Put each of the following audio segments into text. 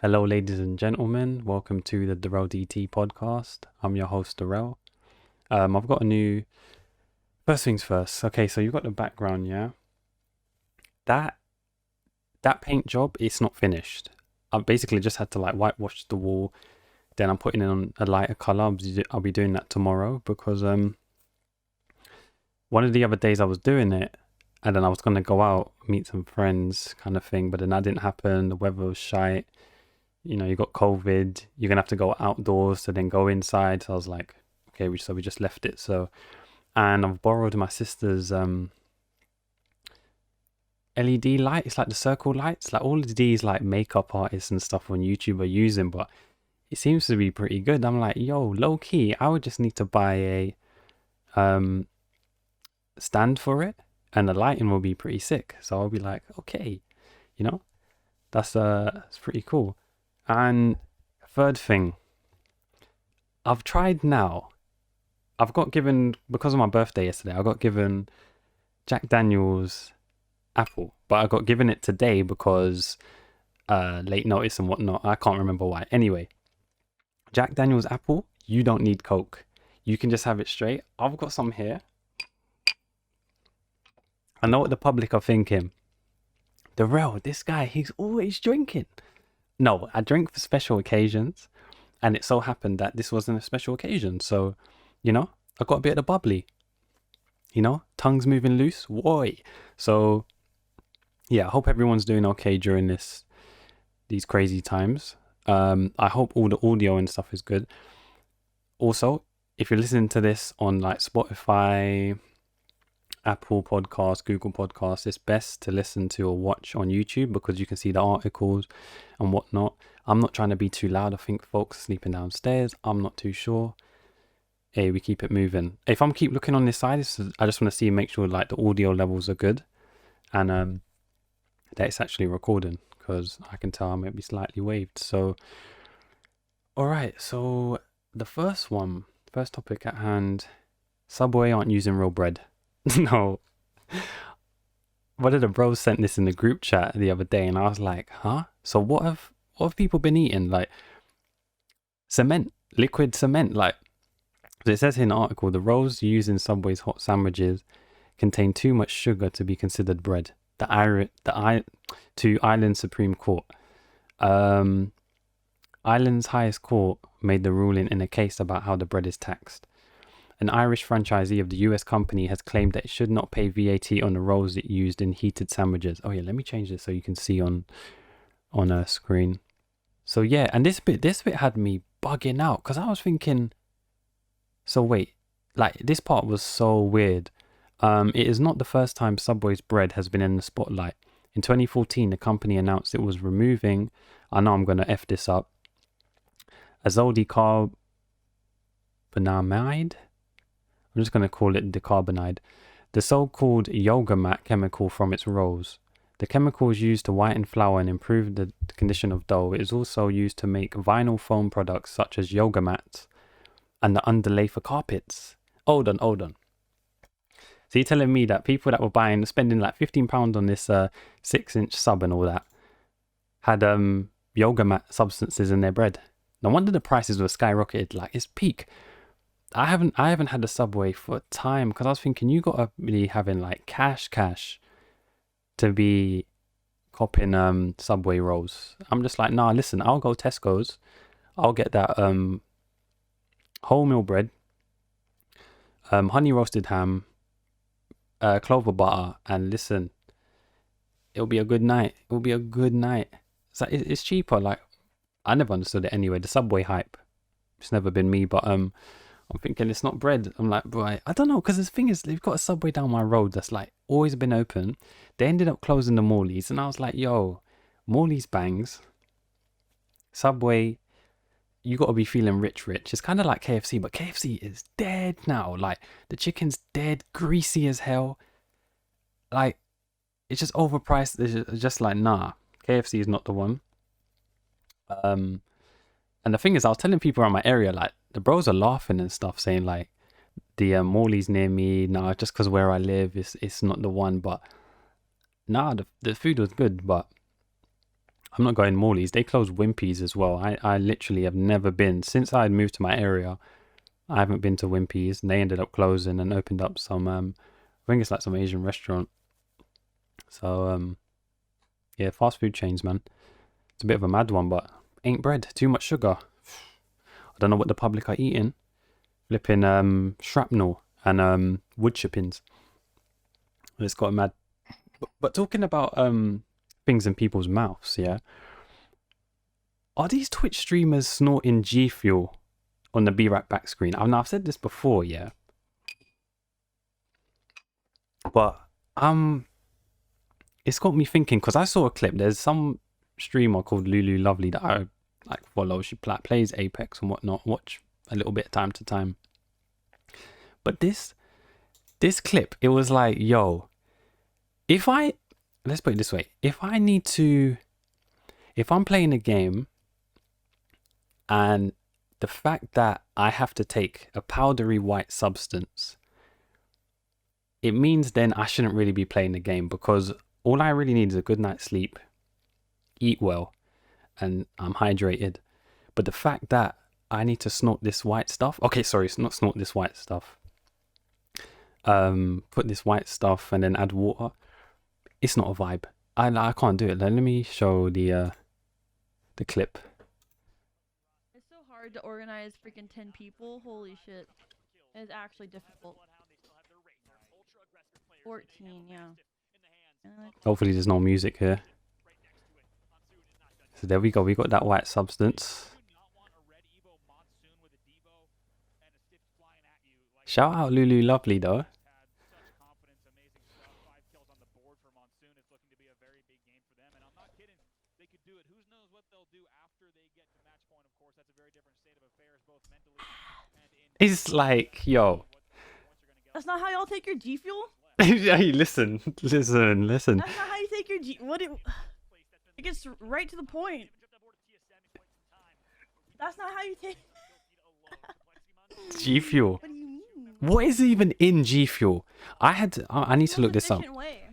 Hello, ladies and gentlemen. Welcome to the DurrellDT podcast. I'm your host, Durrell. I've got a new. First things first. Okay, so you've got the background, yeah. That paint job, it's not finished. I basically just had to like whitewash the wall. Then I'm putting it on a lighter color. I'll be doing that tomorrow because one of the other days I was doing it, and then I was gonna go out meet some friends, kind of thing. But then that didn't happen. The weather was shite. You got COVID, you're gonna have to go outdoors to then go inside. So I was like, okay, so we just left it. So, and I've borrowed my sister's LED light. It's like the circle lights, like all of these like makeup artists and stuff on YouTube are using, but it seems to be pretty good. I'm like, yo, low key, I would just need to buy a stand for it, and the lighting will be pretty sick. So I'll be like, okay, that's pretty cool. And third thing, I've tried now. I've got given, because of my birthday yesterday, I got given Jack Daniel's apple, but I got given it today because late notice and whatnot. I can't remember why. Anyway, Jack Daniel's apple, you don't need Coke. You can just have it straight. I've got some here. I know what the public are thinking. Durrell, this guy, he's always drinking. No, I drink for special occasions, and it so happened that this wasn't a special occasion. So, I got a bit of the bubbly, tongues moving loose. Whoy. So, yeah, I hope everyone's doing okay during these crazy times. I hope all the audio and stuff is good. Also, if you're listening to this on like Spotify, Apple Podcasts, Google Podcasts, it's best to listen to or watch on YouTube because you can see the articles and whatnot. I'm not trying to be too loud. I think folks are sleeping downstairs. I'm not too sure. Hey, we keep it moving. If I'm keep looking on this side, I just want to make sure like the audio levels are good and that it's actually recording, because I can tell I might be slightly waved. So, all right. So the first topic at hand, Subway aren't using real bread. No. One of the bros sent this in the group chat the other day, and I was like, huh? So what have people been eating? Like cement, liquid cement. Like, so it says in the article, the rolls used in Subway's hot sandwiches contain too much sugar to be considered bread. To Ireland's Supreme Court. Ireland's highest court made the ruling in a case about how the bread is taxed. An Irish franchisee of the US company has claimed that it should not pay VAT on the rolls it used in heated sandwiches. Oh yeah, let me change this so you can see on a screen. So yeah, and this bit had me bugging out because I was thinking, so wait, like this part was so weird. It is not the first time Subway's bread has been in the spotlight. In 2014, the company announced it was removing, I know I'm going to F this up, azole carbonamide. I'm just going to call it decarbonide, the so-called yoga mat chemical from its rolls. The chemical is used to whiten flour and improve the condition of dough. It is also used to make vinyl foam products such as yoga mats and the underlay for carpets. Hold on. So you're telling me that people that were spending like £15 on this 6-inch sub and all that had yoga mat substances in their bread? No wonder the prices were skyrocketed. Like, it's peak. I haven't had a Subway for time because I was thinking you gotta be having like cash to be copping Subway rolls. I'm just like, nah, listen, I'll go Tesco's, I'll get that wholemeal bread, honey roasted ham, clover butter, and listen, it'll be a good night. So it's cheaper. Like, I never understood it anyway, the Subway hype. It's never been me, but I'm thinking it's not bread. I'm like, boy, I don't know, because the thing is, they've got a Subway down my road that's like always been open. They ended up closing the Morley's, and I was like, yo, Morley's bangs. Subway, you got to be feeling rich. It's kind of like KFC, but KFC is dead now. Like, the chicken's dead, greasy as hell. Like, it's just overpriced. It's just like, nah, KFC is not the one. And the thing is, I was telling people around my area, like, the bros are laughing and stuff, saying like the Morley's near me. Nah, just because where I live, it's not the one. But nah, the food was good. But I'm not going Morley's. They closed Wimpy's as well. I literally have never been since I had moved to my area. I haven't been to Wimpy's, and they ended up closing and opened up some. I think it's like some Asian restaurant. So yeah, fast food chains, man. It's a bit of a mad one, but ain't bread. Too much sugar. I don't know what the public are eating. Flipping shrapnel and wood chippings. It's got a mad. But talking about things in people's mouths, yeah. Are these Twitch streamers snorting G Fuel on the Be Right Back screen? I know I've said this before, yeah. But it's got me thinking because I saw a clip. There's some streamer called LuluLuvely that I like follow. She plays Apex and whatnot. Watch a little bit time to time. But this clip, it was like, yo, let's put it this way. If I'm playing a game and the fact that I have to take a powdery white substance, it means then I shouldn't really be playing the game, because all I really need is a good night's sleep, eat well, and I'm hydrated. But the fact that I need to snort this white stuff, okay, sorry, it's not snort this white stuff, put this white stuff and then add water, it's not a vibe. I can't do it. Let me show the clip. It's so hard to organize freaking 10 people. Holy shit. It's actually difficult. 14, yeah. Hopefully there's no music here. So there we go. We got that white substance. Shout out LuluLuvely though. It's like, yo. That's not how y'all take your G Fuel? Hey, listen. That's not how you take your G. It gets right to the point. That's not how you take. G Fuel. What do you mean? What is even in G Fuel? I need to look this up. Way.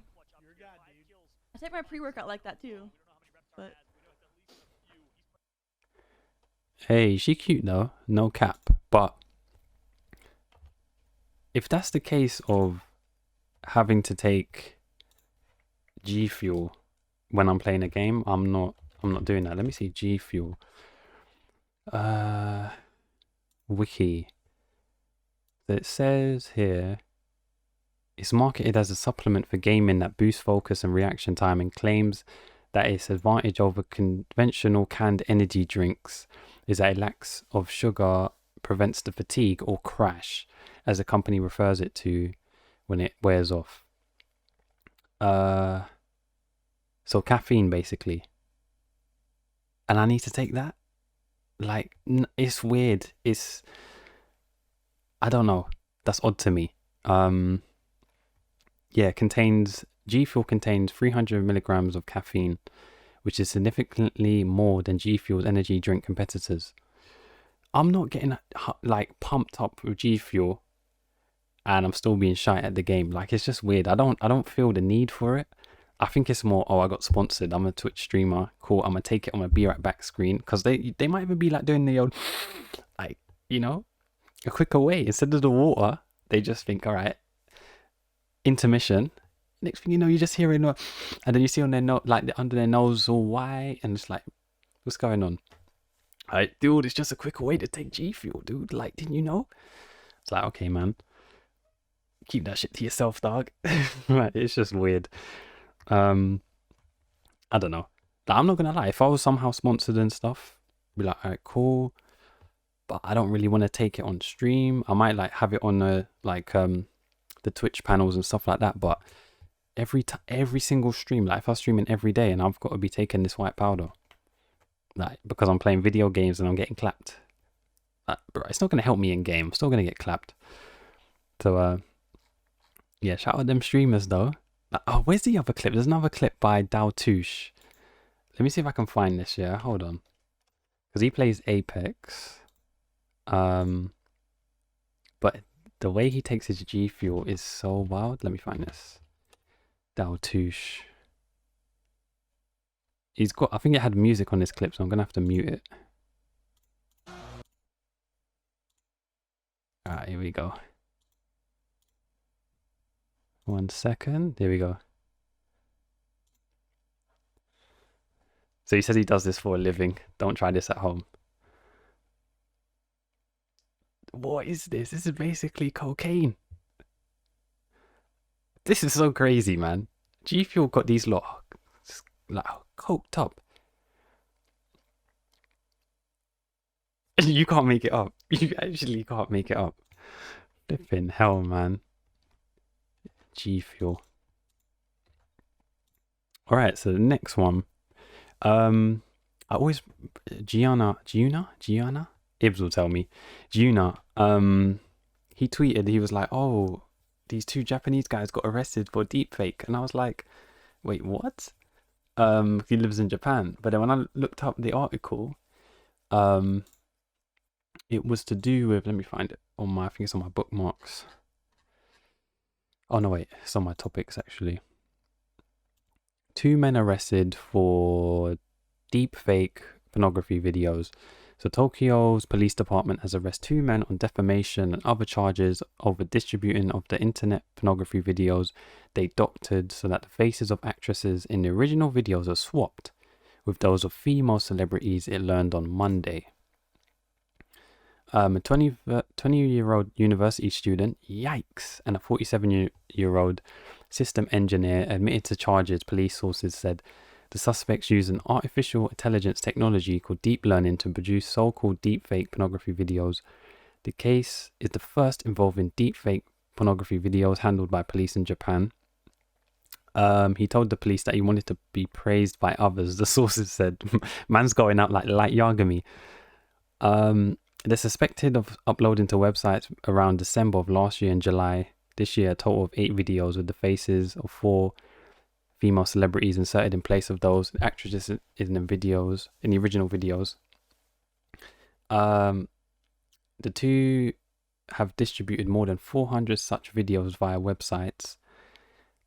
I take my pre-workout like that too. But hey, she cute though. No cap. But if that's the case of having to take G Fuel when I'm playing a game, I'm not doing that. Let me see G Fuel. Wiki. It says here it's marketed as a supplement for gaming that boosts focus and reaction time, and claims that its advantage over conventional canned energy drinks is that it lacks of sugar, prevents the fatigue or crash, as the company refers it to when it wears off. So caffeine basically. And I need to take that? Like, it's weird. I don't know. That's odd to me. Yeah, G Fuel contains 300 milligrams of caffeine, which is significantly more than G Fuel's energy drink competitors. I'm not getting like pumped up with G Fuel, and I'm still being shy at the game. Like, it's just weird. I don't feel the need for it. I think it's more, oh, I got sponsored. I'm a Twitch streamer. Cool. I'm gonna take it on my Be Right Back screen, because they might even be like doing the old, like, you know, a quicker way instead of the water. They just think, all right, intermission. Next thing you know, you just hear it, and then you see on their nose, like under their nose, all white, and it's like, what's going on? Like, dude, it's just a quicker way to take G Fuel, dude. Like, didn't you know? It's like, okay, man, keep that shit to yourself, dog. Right? It's just weird. I don't know. Like, I'm not gonna lie. If I was somehow sponsored and stuff, be like, all right, cool. But I don't really want to take it on stream. I might like have it on the the Twitch panels and stuff like that. But every single stream, like if I was streaming every day and I've got to be taking this white powder, like because I'm playing video games and I'm getting clapped, bro, it's not gonna help me in game. I'm still gonna get clapped. So yeah, shout out them streamers though. Like, oh, where's the other clip? There's another clip by Daltouche. Let me see if I can find this. Yeah, hold on, because he plays Apex. But the way he takes his G Fuel is so wild. Let me find this. Daltouche. He's got, I think it had music on this clip, so I'm gonna have to mute it. Alright, here we go. 1 second. Here we go. So he says he does this for a living. Don't try this at home. What is this? This is basically cocaine. This is so crazy, man. GFuel got these lot like coked up. You can't make it up. You actually can't make it up. Flipping hell, man. GFuel. Alright, so the next one. I always Gianna? Ibs will tell me. Gianna, he tweeted, he was like, oh, these 2 Japanese guys got arrested for deepfake. And I was like, wait, what? He lives in Japan. But then when I looked up the article, it was to do with, let me find it on my, I think it's on my bookmarks. Oh no, wait, it's on my topics actually. 2 men arrested for deepfake pornography videos. So Tokyo's police department has arrested 2 men on defamation and other charges over distributing of the internet pornography videos they doctored so that the faces of actresses in the original videos are swapped with those of female celebrities, it learned on Monday. A 20-year-old university student, yikes, and a 47-year-old system engineer admitted to charges, police sources said. The suspects use an artificial intelligence technology called deep learning to produce so-called deepfake pornography videos. The case is the first involving deepfake pornography videos handled by police in Japan. He told the police that he wanted to be praised by others. The sources said, man's going out like light Yagami. They're suspected of uploading to websites around December of last year and July this year a total of 8 videos with the faces of 4 female celebrities inserted in place of those actresses in the videos, in the original videos. The 2 have distributed more than 400 such videos via websites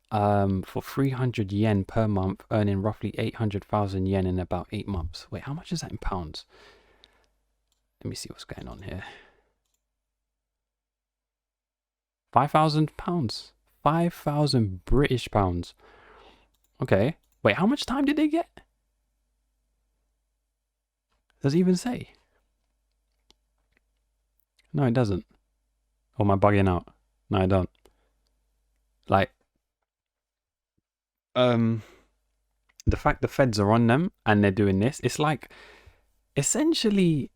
for 300 yen per month, earning roughly 800,000 yen in about 8 months. Wait, how much is that in pounds? Let me see what's going on here. £5,000. 5,000 British pounds. Okay. Wait, how much time did they get? Does it even say? No, it doesn't. Or am I bugging out? No, I don't. Like, the fact the feds are on them and they're doing this, it's like, essentially,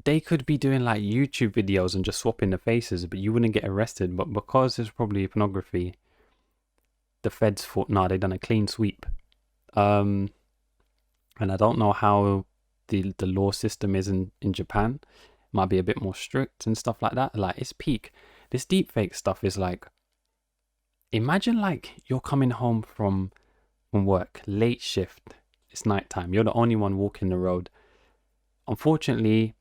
they could be doing like YouTube videos and just swapping the faces, but you wouldn't get arrested. But because there's probably pornography, the feds thought, nah, they done a clean sweep. And I don't know how the law system is in Japan. It might be a bit more strict and stuff like that. Like, it's peak. This deepfake stuff is like, imagine like you're coming home from work, late shift. It's nighttime. You're the only one walking the road. Unfortunately,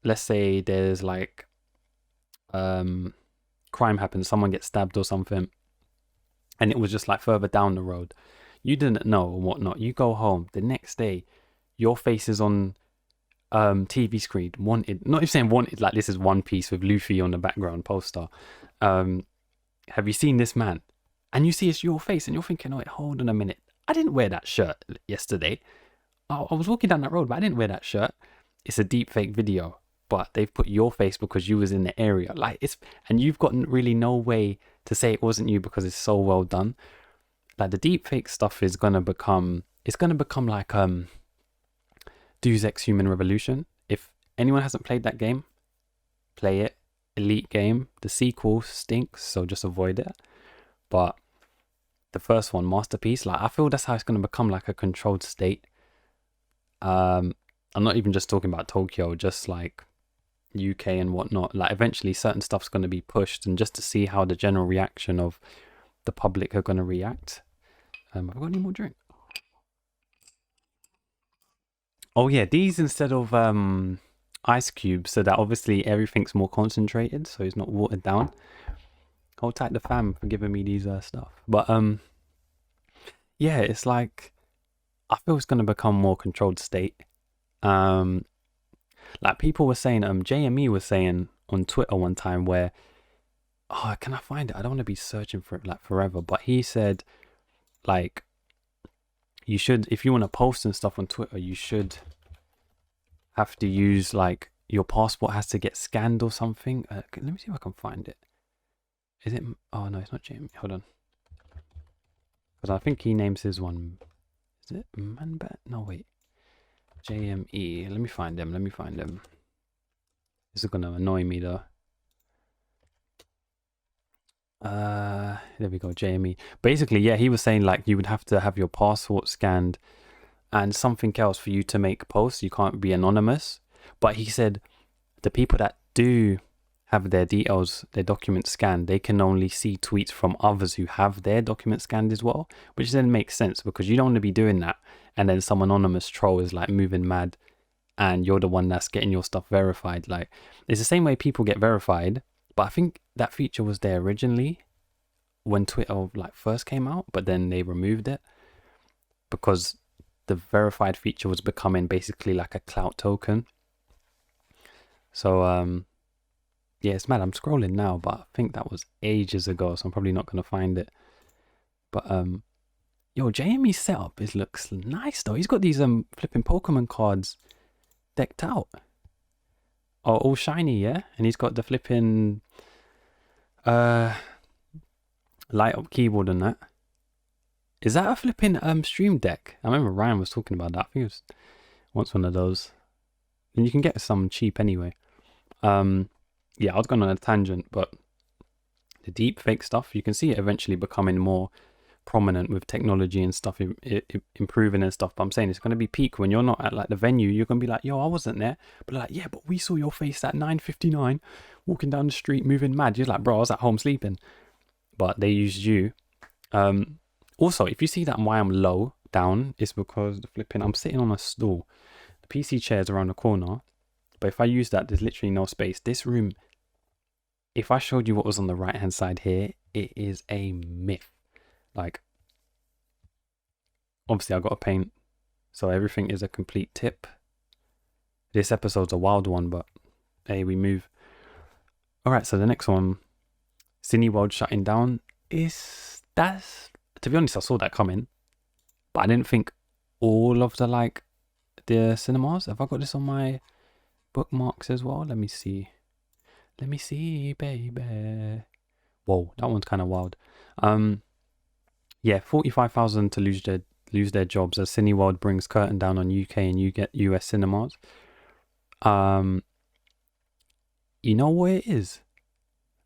let's say there's like crime happens, someone gets stabbed or something, and it was just like further down the road. You didn't know and whatnot. You go home the next day, your face is on TV screen. Wanted, not even saying wanted, like this is One Piece with Luffy on the background poster. Have you seen this man? And you see it's your face, and you're thinking, oh, wait, hold on a minute. I didn't wear that shirt yesterday. I was walking down that road, but I didn't wear that shirt. It's a deepfake video, but they've put your face because you was in the area. Like, it's, and you've got really no way to say it wasn't you because it's so well done. Like, the deepfake stuff is gonna become, it's gonna become like Deus Ex Human Revolution. If anyone hasn't played that game, play it. Elite game. The sequel stinks, so just avoid it. But the first one, Masterpiece, like, I feel that's how it's gonna become like a controlled state. I'm not even just talking about Tokyo, just like UK and whatnot. Like, eventually certain stuff's going to be pushed, and just to see how the general reaction of the public are going to react. Have I got any more drink? Oh yeah, these instead of ice cubes, so that obviously everything's more concentrated, so it's not watered down. Hold tight the fam for giving me these stuff. But yeah, it's like I feel it's going to become more controlled state. Like people were saying, JME was saying on Twitter one time where, oh, can I find it? I don't want to be searching for it like forever, but he said like you should, if you want to post and stuff on Twitter, you should have to use like your passport has to get scanned or something. Let me see if I can find it. Is it? Oh no, it's not JME. Hold on, because I think he names his one. Is it Manbat? No, wait. JME. Let me find them. Let me find them. This is gonna annoy me though. There we go. JME. Basically, yeah, he was saying like you would have to have your passport scanned and something else for you to make posts. You can't be anonymous. But he said the people that do have their details, their documents scanned, they can only see tweets from others who have their documents scanned as well, which then makes sense because you don't want to be doing that and then some anonymous troll is like moving mad and you're the one that's getting your stuff verified. Like it's the same way people get verified, but I think that feature was there originally when Twitter like first came out, but then they removed it because the verified feature was becoming basically like a clout token. So yeah, it's mad. I'm scrolling now, but I think that was ages ago, so I'm probably not gonna find it. But yo, JME's setup looks nice though. He's got these flipping Pokemon cards decked out. Oh, all shiny, yeah? And he's got the flipping light up keyboard and that. Is that a flipping stream deck? I remember Ryan was talking about that. I think it was once one of those. And you can get some cheap anyway. Yeah, I was going on a tangent, but the deepfake stuff, you can see it eventually becoming more prominent with technology and stuff improving and stuff. But I'm saying it's going to be peak when you're not at like the venue. You're going to be like, yo, I wasn't there. But like, yeah, but we saw your face at 9:59 walking down the street moving mad. You're like, bro, I was at home sleeping. But they used you. Also, if you see that why I'm low down, it's because the flipping, I'm sitting on a stool. The PC chair is around the corner. But if I use that, there's literally no space. This room, if I showed you what was on the right hand side here, it is a myth. Like, obviously I got to paint, so everything is a complete tip. This episode's a wild one, but hey, we move. Alright, so the next one, Cineworld shutting down, that's, to be honest, I saw that coming, but I didn't think all of the cinemas. Have I got this on my bookmarks as well? Let me see, baby. Whoa, that one's kind of wild. Yeah, 45,000 to lose their jobs as Cineworld brings curtain down on UK and US cinemas. You know what it is?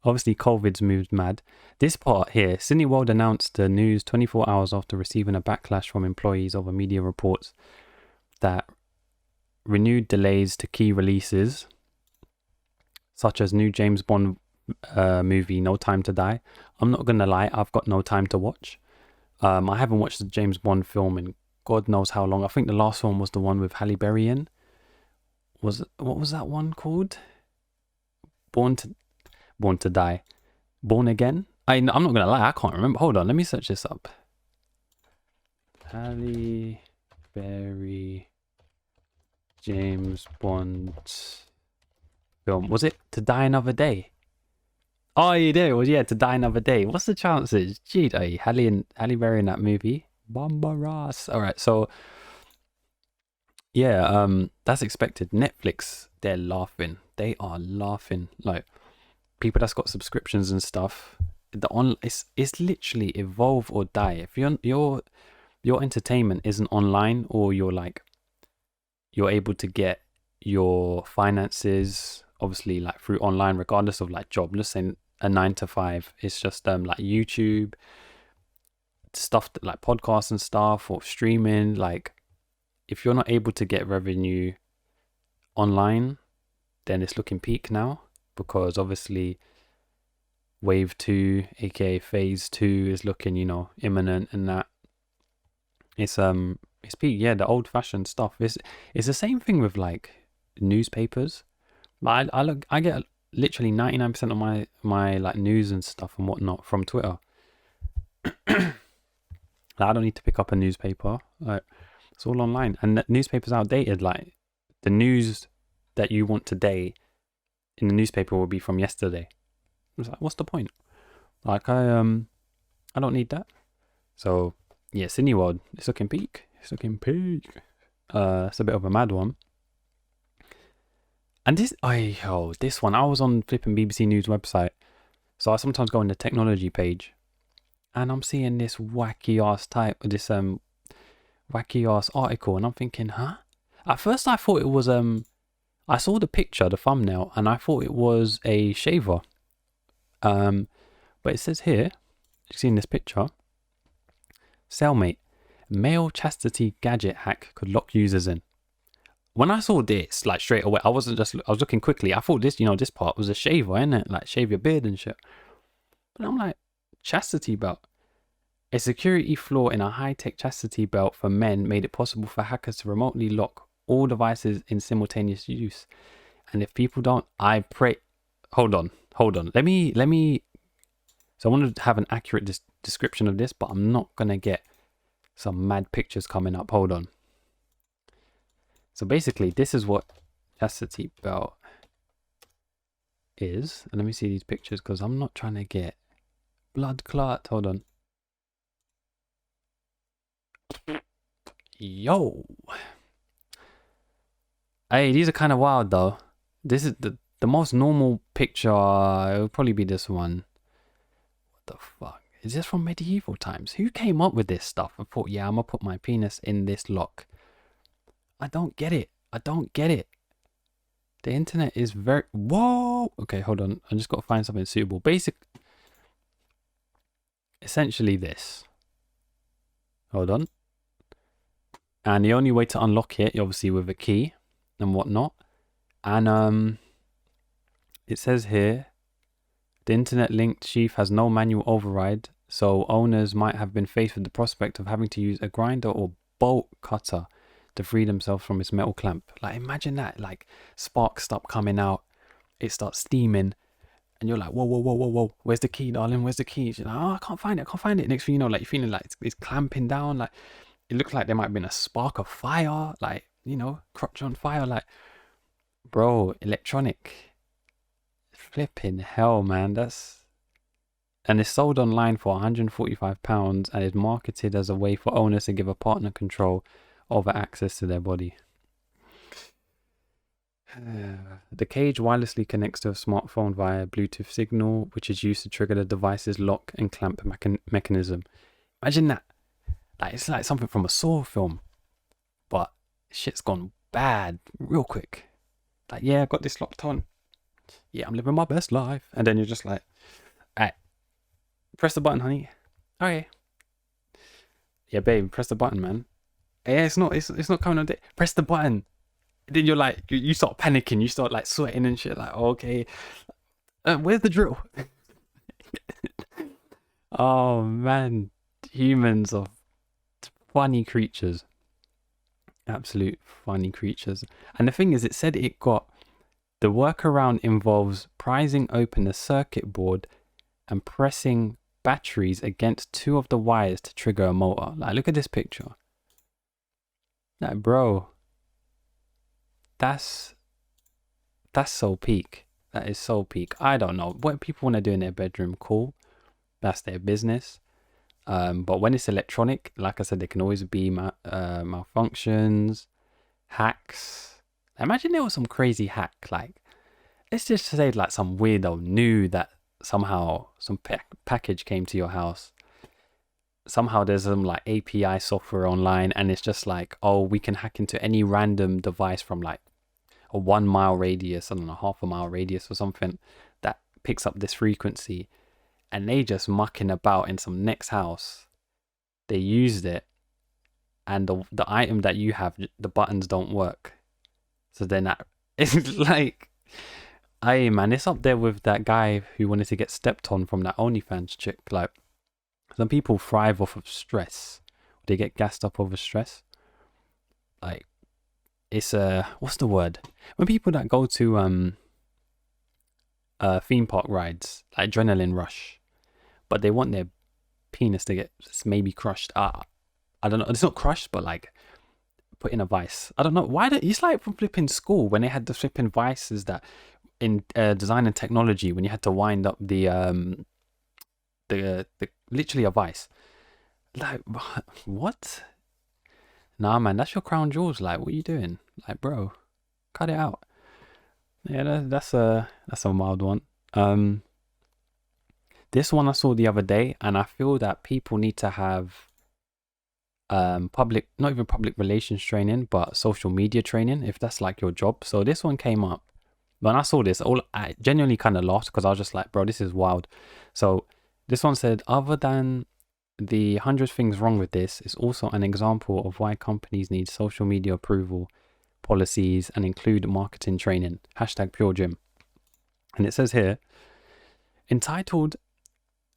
Obviously, COVID's moved mad. This part here, Cineworld announced the news 24 hours after receiving a backlash from employees over media reports that renewed delays to key releases, such as new James Bond movie, No Time to Die. I'm not gonna lie, I've got no time to watch. I haven't watched the James Bond film in God knows how long. I think the last one was the one with Halle Berry in. What was that one called? Born to Die. Born Again? I'm not gonna lie, I can't remember. Hold on, let me search this up. Halle Berry James Bond film. Was it To Die Another Day? Oh, you did. Well, yeah, To Die Another Day. What's the chances? Gee, Halle Berry in that movie. Bombaras. All right, so yeah, that's expected. Netflix, they're laughing. They are laughing. Like people that's got subscriptions and stuff. It's literally evolve or die. If your entertainment isn't online, or you're able to get your finances obviously like through online, regardless of like job. Let's say a 9 to 5. It's just like YouTube stuff, like podcasts and stuff, or streaming. Like if you're not able to get revenue online, then it's looking peak now, because obviously wave 2, aka phase 2, is looking, imminent, and that it's peak. Yeah, the old fashioned stuff. It's the same thing with like newspapers. I get literally 99% of my like news and stuff and whatnot from Twitter. I don't need to pick up a newspaper. Like, It's all online, and the newspaper's outdated. Like the news that you want today in the newspaper will be from yesterday. It's like, what's the point? Like I don't need that. So yeah, Cineworld, it's looking peak. It's looking peak. It's a bit of a mad one. And this one, I was on flipping BBC News website, so I sometimes go on the technology page, and I'm seeing this wacky ass article, and I'm thinking, huh? At first, I thought it was I saw the picture, the thumbnail, and I thought it was a shaver. But it says here, you see in this picture, cellmate, male chastity gadget hack could lock users in. When I saw this, like straight away, I was looking quickly. I thought this, this part was a shaver, innit? Like shave your beard and shit. But I'm like, chastity belt. A security flaw in a high-tech chastity belt for men made it possible for hackers to remotely lock all devices in simultaneous use. And if people don't, I pray. Hold on. Let me. So I want to have an accurate description of this, but I'm not gonna get some mad pictures coming up. Hold on. So basically, this is what chastity belt is. And let me see these pictures because I'm not trying to get blood clot. Hold on. Yo. Hey, these are kind of wild though. This is the most normal picture. It would probably be this one. What the fuck? Is this from medieval times? Who came up with this stuff and thought, yeah, I'm gonna put my penis in this lock? I don't get it. The internet is very... Whoa! Okay, hold on. I just got to find something suitable. Essentially this. Hold on. And the only way to unlock it, obviously with a key and whatnot. And it says here, the internet linked sheath has no manual override, so owners might have been faced with the prospect of having to use a grinder or bolt cutter to free themselves from its metal clamp. Like imagine that, like sparks start coming out, it starts steaming, and you're like, whoa, where's the key, darling? Where's the key? She's like, oh, I can't find it. Next thing you know, like you're feeling like it's clamping down, like it looks like there might have been a spark of fire, like, crotch on fire, like, bro, electronic. Flipping hell, man. And it's sold online for £145 and is marketed as a way for owners to give a partner control over access to their body. The cage wirelessly connects to a smartphone via Bluetooth signal, which is used to trigger the device's lock and clamp mechanism. Imagine that. Like it's like something from a Saw film, but shit's gone bad real quick. Like, yeah, I got this locked on. Yeah, I'm living my best life. And then you're just like, alright, press the button, honey. Okay. Yeah, babe, press the button, man. Yeah, it's not coming on. Press the button. Then you're like, you start panicking. You start like sweating and shit. Like, okay, where's the drill? Oh man, humans are funny creatures. Absolute funny creatures. And the thing is, it said it got... The workaround involves prizing open the circuit board and pressing batteries against two of the wires to trigger a motor. Like, look at this picture. Like, bro, that's so peak. That is so peak. I don't know what people want to do in their bedroom. Cool, that's their business. But when it's electronic, like I said, there can always be malfunctions, hacks. Imagine there was some crazy hack, like, let's just say like some weirdo knew that somehow some package came to your house. Somehow there's some like API software online and it's just like, oh, we can hack into any random device from like a 1 mile radius, I don't know, half a mile radius or something that picks up this frequency, and they just mucking about in some next house. They used it and the item that you have, the buttons don't work. So then that, it's like, hey man, it's up there with that guy who wanted to get stepped on from that OnlyFans chick. Like, some people thrive off of stress. They get gassed up over stress. Like, it's what's the word? When people that go to theme park rides, like adrenaline rush, but they want their penis to get maybe crushed. I don't know. It's not crushed, but like put in a vice. I don't know why. It's like from flipping school when they had the flipping vices that in design and technology when you had to wind up the literally a vice. Like what? Nah, man, that's your crown jewels. Like, what are you doing? Like, bro, cut it out. Yeah, that's a mild one. This one I saw the other day, and I feel that people need to have public, not even public relations training, but social media training if that's like your job. So this one came up when I saw this. I genuinely kind of laughed because I was just like, bro, this is wild. So this one said, other than the 100 things wrong with this, is also an example of why companies need social media approval policies and include marketing training. Hashtag PureGym. And it says here, entitled,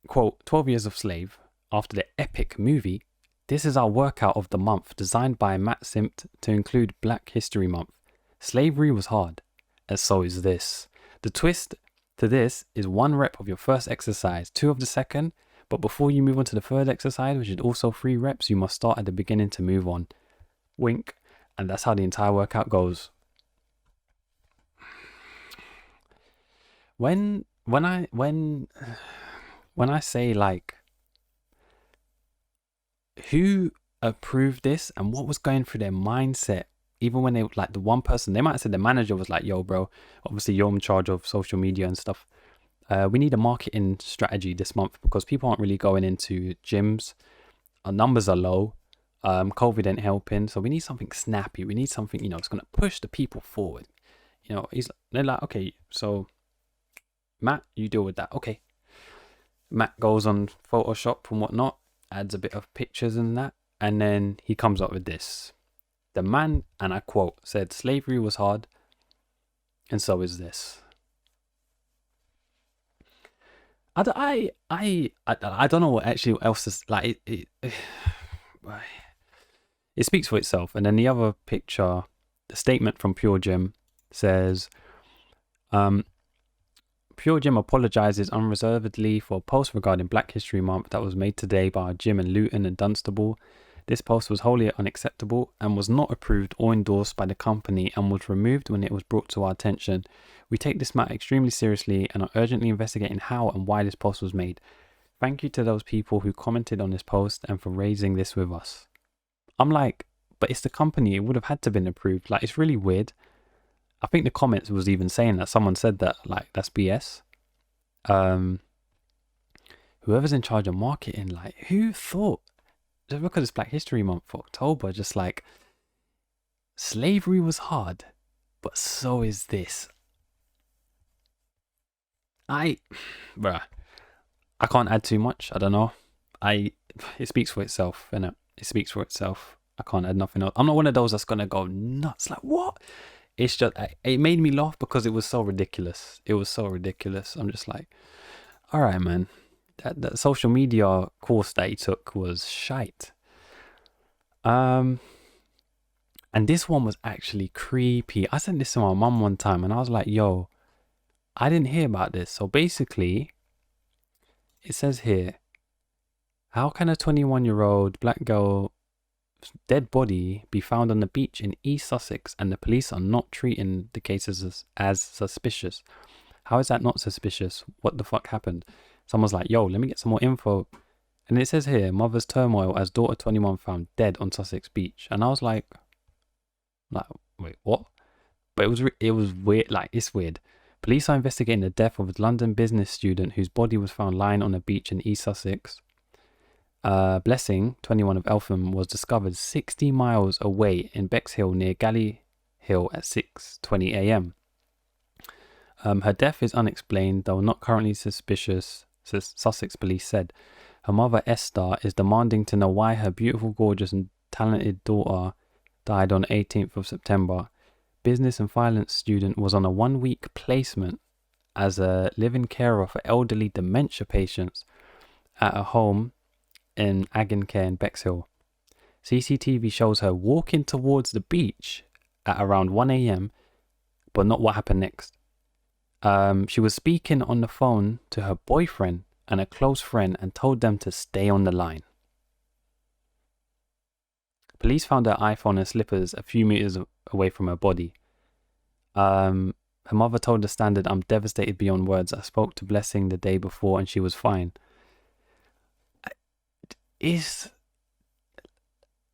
quote, 12 Years of Slave, after the epic movie, this is our workout of the month, designed by Matt Simpt to include Black History Month. Slavery was hard, as so is this. The twist to this is 1 rep of your first exercise, 2 of the second, but before you move on to the third exercise, which is also 3 reps, you must start at the beginning to move on. Wink. And that's how the entire workout goes. When I say, like, who approved this and what was going through their mindset, even when they, like, the one person, they might have said the manager was like, yo bro, obviously you're in charge of social media and stuff, we need a marketing strategy this month because people aren't really going into gyms, our numbers are low, COVID ain't helping, so we need something snappy, we need something, it's going to push the people forward. They're like, okay, so Matt, you deal with that. Okay, Matt goes on Photoshop and whatnot, adds a bit of pictures and that, and then he comes up with this. The man, and I quote, said slavery was hard, and so is this. I don't know what actually else is like. It speaks for itself. And then the other picture, the statement from PureGym says, PureGym apologizes unreservedly for a post regarding Black History Month that was made today by a gym in Luton and Dunstable. This post was wholly unacceptable and was not approved or endorsed by the company and was removed when it was brought to our attention. We take this matter extremely seriously and are urgently investigating how and why this post was made. Thank you to those people who commented on this post and for raising this with us. I'm like, but it's the company, it would have had to been approved. Like, it's really weird. I think the comments was even saying that someone said that, like, that's BS. Whoever's in charge of marketing, like, who thought, just because it's Black History Month for October, just like, slavery was hard, but so is this. Bruh, I can't add too much. I don't know. It speaks for itself, innit? It speaks for itself. I can't add nothing else. I'm not one of those that's gonna go nuts. Like, what? It's just, it made me laugh because it was so ridiculous. It was so ridiculous. I'm just like, all right, man. That social media course that he took was shite. And this one was actually creepy. I sent this to my mum one time and I was like, yo, I didn't hear about this. So basically, it says here, how can a 21-year-old black girl dead body be found on the beach in East Sussex and the police are not treating the cases as suspicious? How is that not suspicious? What the fuck happened? Someone's like, yo, let me get some more info. And it says here, mother's turmoil as daughter 21 found dead on Sussex beach. And I was like, wait, what? But it was weird. Like, it's weird. Police are investigating the death of a London business student whose body was found lying on a beach in East Sussex. Blessing, 21 of Eltham, was discovered 60 miles away in Bexhill near Galley Hill at 6:20 a.m. Her death is unexplained, though not currently suspicious, Sussex police said. Her mother, Esther, is demanding to know why her beautiful, gorgeous and talented daughter died on 18th of September. Business and finance student was on a 1-week placement as a live-in carer for elderly dementia patients at a home in Agincare in Bexhill. CCTV shows her walking towards the beach at around 1 a.m, but not what happened next. She was speaking on the phone to her boyfriend and a close friend and told them to stay on the line. Police found her iPhone and slippers a few meters away from her body. Her mother told the Standard, "I'm devastated beyond words. I spoke to Blessing the day before and she was fine."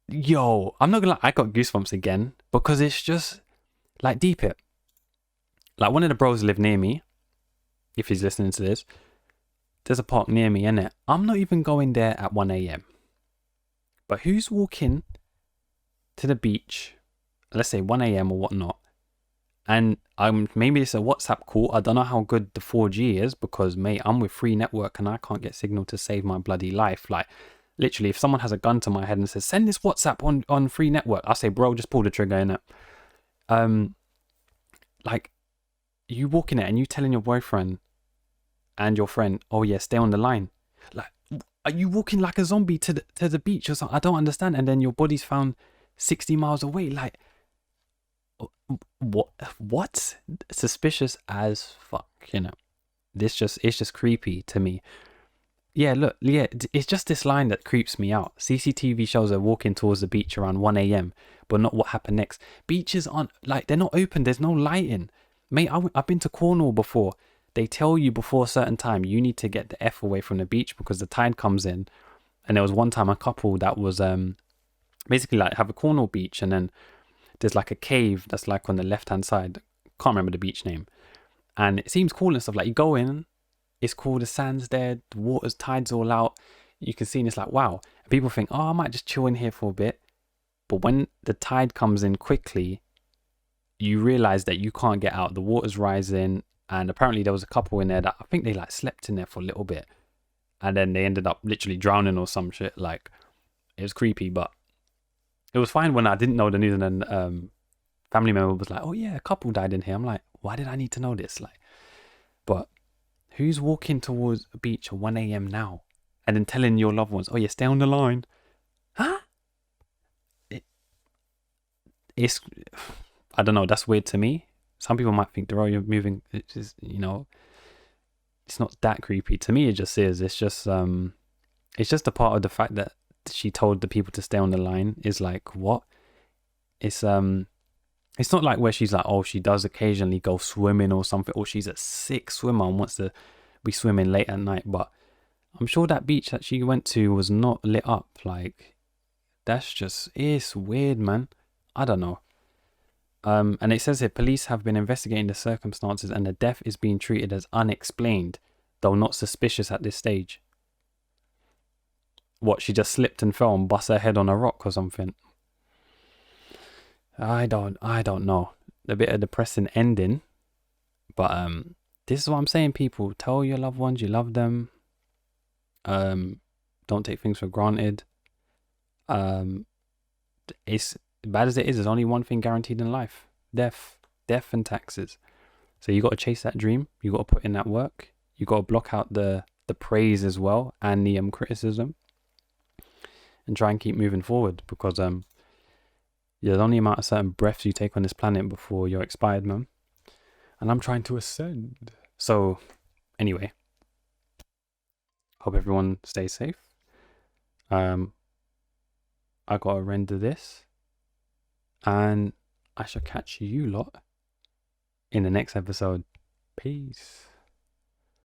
Yo, I'm not gonna lie, I got goosebumps again because it's just like deep it. Like one of the bros live near me. If he's listening to this, there's a park near me, innit? I'm not even going there at 1 a.m. But who's walking to the beach, let's say 1 a.m. or whatnot, and maybe it's a WhatsApp call. I don't know how good the 4G is because, mate, I'm with free network and I can't get signal to save my bloody life. Like, literally, if someone has a gun to my head and says, "Send this WhatsApp on free network," I say, "Bro, just pull the trigger," innit? Like, you walking it and you telling your boyfriend and your friend, "Oh yeah, stay on the line." Like, are you walking like a zombie to the beach or something? I don't understand. And then your body's found 60 miles away. Like, what? Suspicious as fuck, you know. It's just creepy to me. Yeah, look, yeah, it's just this line that creeps me out. CCTV shows her walking towards the beach around 1 a.m., but not what happened next. Beaches aren't, like, they're not open. There's no lighting. Mate, I've been to Cornwall before. They tell you before a certain time, you need to get the F away from the beach because the tide comes in. And there was one time a couple that was basically like have a Cornwall beach and then there's like a cave that's like on the left-hand side. Can't remember the beach name. And it seems cool and stuff. Like, you go in, it's cool, the sand's there, the water's, tide's all out. You can see and it's like, wow. And people think, "Oh, I might just chill in here for a bit." But when the tide comes in quickly, you realize that you can't get out. The water's rising. And apparently there was a couple in there that I think they like slept in there for a little bit. And then they ended up literally drowning or some shit. Like, it was creepy, but it was fine when I didn't know the news. And then family member was like, "Oh yeah, a couple died in here." I'm like, why did I need to know this? Like, but who's walking towards a beach at 1 a.m. now? And then telling your loved ones, "Oh yeah, stay on the line." Huh? It's, I don't know, that's weird to me. Some people might think, "Durrell, you're moving." It's just, you know, it's not that creepy. To me, it just is. It's just a part of the fact that she told the people to stay on the line is like, what? It's not like where she's like, oh, she does occasionally go swimming or something, or she's a sick swimmer and wants to be swimming late at night. But I'm sure that beach that she went to was not lit up. Like, it's weird, man. I don't know. And it says here, police have been investigating the circumstances and the death is being treated as unexplained, though not suspicious at this stage. What, she just slipped and fell and bust her head on a rock or something? I don't know. A bit of depressing ending. But this is what I'm saying, people. Tell your loved ones you love them. Don't take things for granted. It's bad as it is, there's only one thing guaranteed in life: death and taxes. So you got to chase that dream. You got to put in that work. You got to block out the praise as well and the criticism, and try and keep moving forward, because there's only amount of certain breaths you take on this planet before you're expired, man. And I'm trying to ascend. So anyway, hope everyone stays safe. I gotta render this, and I shall catch you lot in the next episode. Peace.